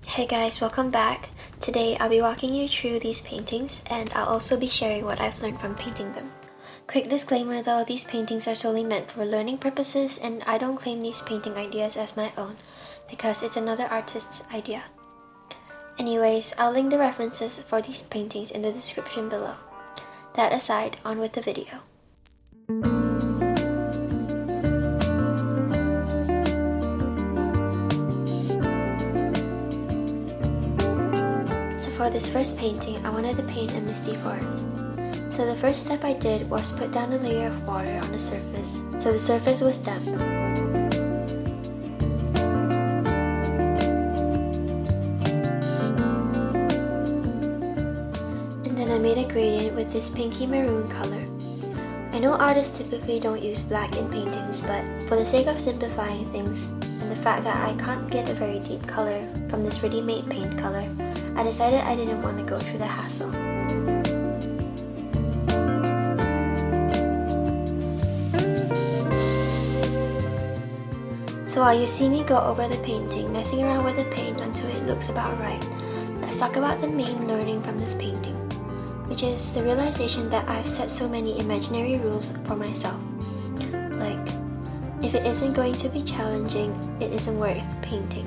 Hey guys, welcome back. Today I'll be walking you through these paintings and I'll also be sharing what I've learned from painting them. Quick disclaimer though, these paintings are solely meant for learning purposes and I don't claim these painting ideas as my own because it's another artist's idea. Anyways, I'll link the references for these paintings in the description below. That aside, on with the video. For this first painting, I wanted to paint a misty forest. So the first step I did was put down a layer of water on the surface, so the surface was damp. And then I made a gradient with this pinky maroon color. I know artists typically don't use black in paintings, but for the sake of simplifying things, and the fact that I can't get a very deep color from this ready-made paint color, I decided I didn't want to go through the hassle. So while you see me go over the painting, messing around with the paint until it looks about right, let's talk about the main learning from this painting, which is the realization that I've set so many imaginary rules for myself. Like, if it isn't going to be challenging, it isn't worth painting.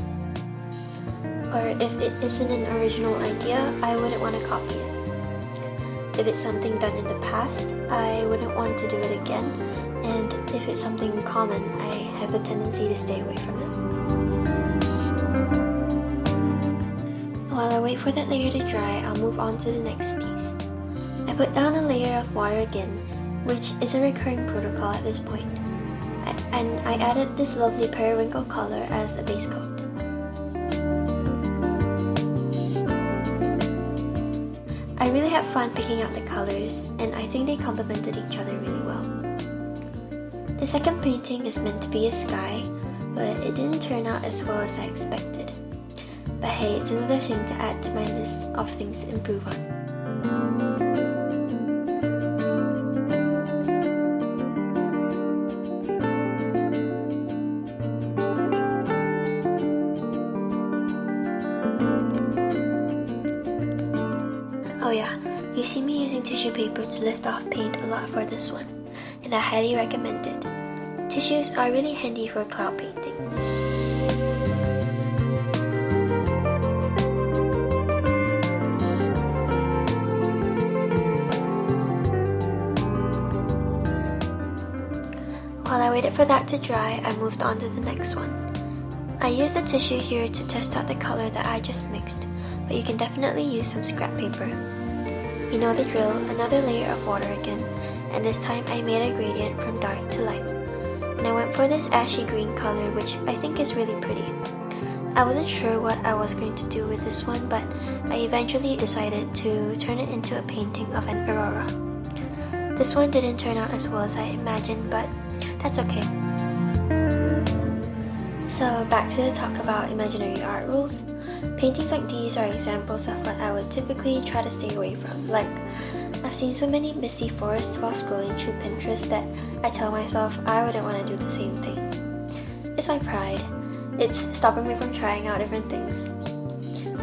Or if it isn't an original idea, I wouldn't want to copy it. If it's something done in the past, I wouldn't want to do it again. And if it's something common, I have a tendency to stay away from it. While I wait for that layer to dry, I'll move on to the next piece. I put down a layer of water again, which is a recurring protocol at this point. And I added this lovely periwinkle color as a base coat. I really had fun picking out the colors, and I think they complemented each other really well. The second painting is meant to be a sky, but it didn't turn out as well as I expected. But hey, it's another thing to add to my list of things to improve on. Oh yeah, you see me using tissue paper to lift off paint a lot for this one, and I highly recommend it. Tissues are really handy for cloud paintings. While I waited for that to dry, I moved on to the next one. I used a tissue here to test out the color that I just mixed, but you can definitely use some scrap paper. You know the drill, another layer of water again, and this time I made a gradient from dark to light. And I went for this ashy green color, which I think is really pretty. I wasn't sure what I was going to do with this one, but I eventually decided to turn it into a painting of an aurora. This one didn't turn out as well as I imagined, but that's okay. So back to the talk about imaginary art rules. Paintings like these are examples of what I would typically try to stay away from. Like, I've seen so many misty forests while scrolling through Pinterest that I tell myself I wouldn't want to do the same thing. It's my pride. It's stopping me from trying out different things.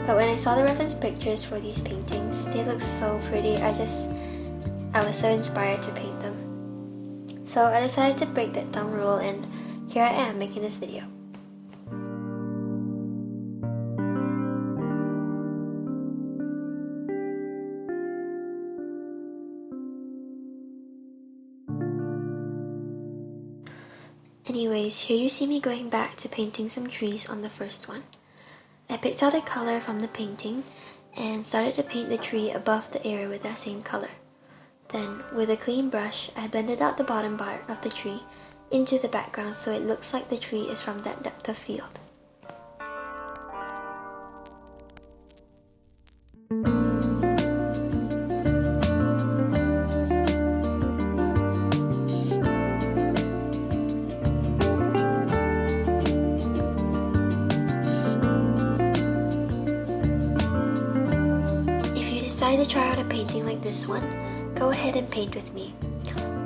But when I saw the reference pictures for these paintings, they look so pretty. I was so inspired to paint them. So I decided to break that thumb rule, and here I am making this video. Anyways, here you see me going back to painting some trees on the first one. I picked out a color from the painting and started to paint the tree above the area with that same color. Then, with a clean brush, I blended out the bottom part of the tree into the background so it looks like the tree is from that depth of field. Decide to try out a painting like this one, go ahead and paint with me.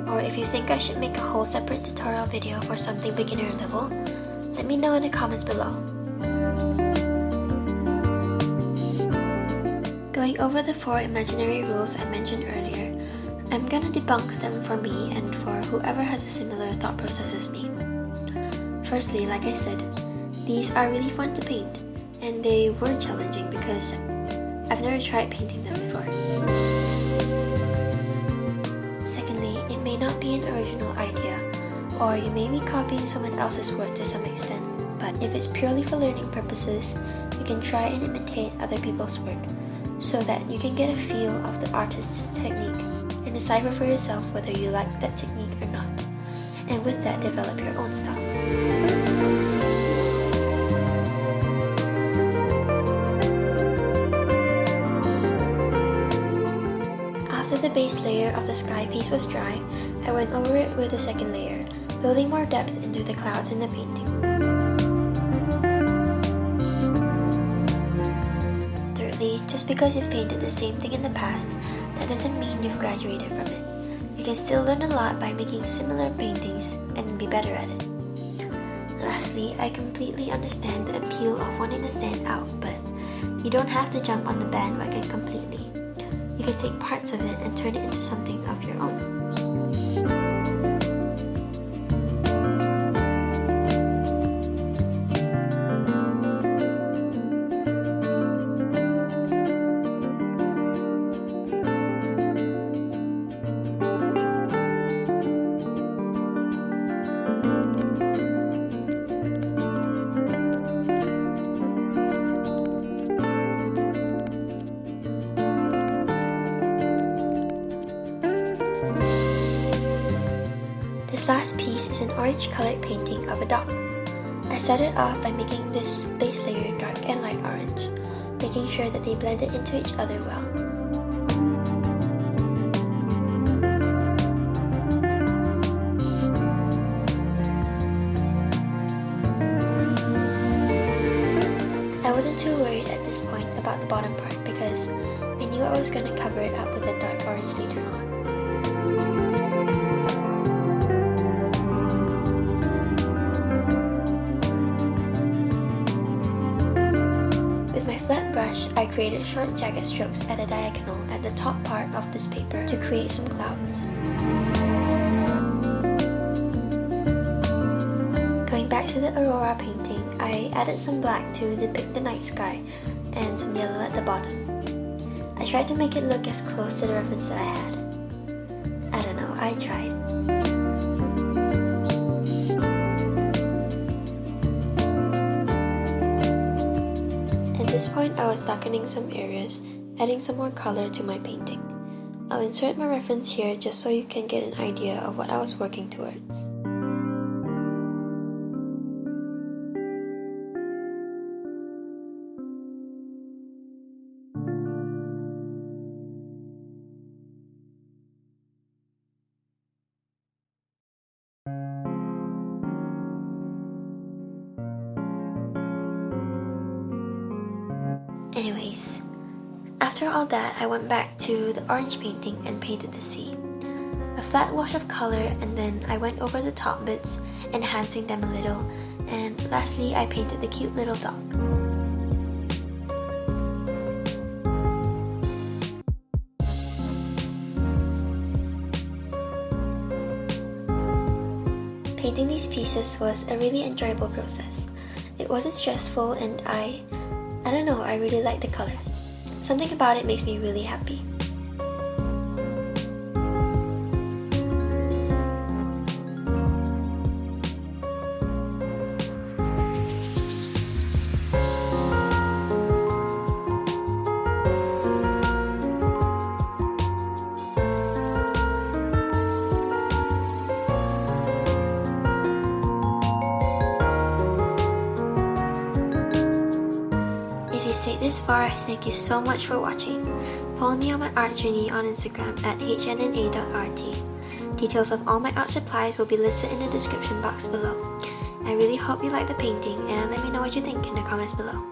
Or if you think I should make a whole separate tutorial video for something beginner level, let me know in the comments below. Going over the 4 imaginary rules I mentioned earlier, I'm gonna debunk them for me and for whoever has a similar thought process as me. Firstly, like I said, these are really fun to paint, and they were challenging because I've never tried painting them before. Secondly, it may not be an original idea, or you may be copying someone else's work to some extent, but if it's purely for learning purposes, you can try and imitate other people's work, so that you can get a feel of the artist's technique and decipher for yourself whether you like that technique or not, and with that develop your own style. After the base layer of the sky piece was dry, I went over it with a second layer, building more depth into the clouds in the painting. Just because you've painted the same thing in the past, that doesn't mean you've graduated from it. You can still learn a lot by making similar paintings and be better at it. Lastly, I completely understand the appeal of wanting to stand out, but you don't have to jump on the bandwagon completely. You can take parts of it and turn it into something of your own. This last piece is an orange colored painting of a dog. I started off by making this base layer dark and light orange, making sure that they blended into each other well. I wasn't too worried at this point about the bottom part because I knew I was going to cover it up with a dark orange later on. Brush, I created short jagged strokes at a diagonal at the top part of this paper to create some clouds. Going back to the aurora painting, I added some black to depict the night sky and some yellow at the bottom. I tried to make it look as close to the reference that I had. I don't know, I tried. At this point, I was darkening some areas, adding some more color to my painting. I'll insert my reference here just so you can get an idea of what I was working towards. Anyways, after all that, I went back to the orange painting and painted the sea. A flat wash of color, and then I went over the top bits, enhancing them a little, and lastly I painted the cute little dog. Painting these pieces was a really enjoyable process. It wasn't stressful, and I don't know, I really like the colors. Something about it makes me really happy. If you stayed this far, thank you so much for watching. Follow me on my art journey on Instagram at hnna.rt. Details of all my art supplies will be listed in the description box below. I really hope you like the painting, and let me know what you think in the comments below.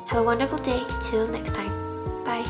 Have a wonderful day, till next time. Bye.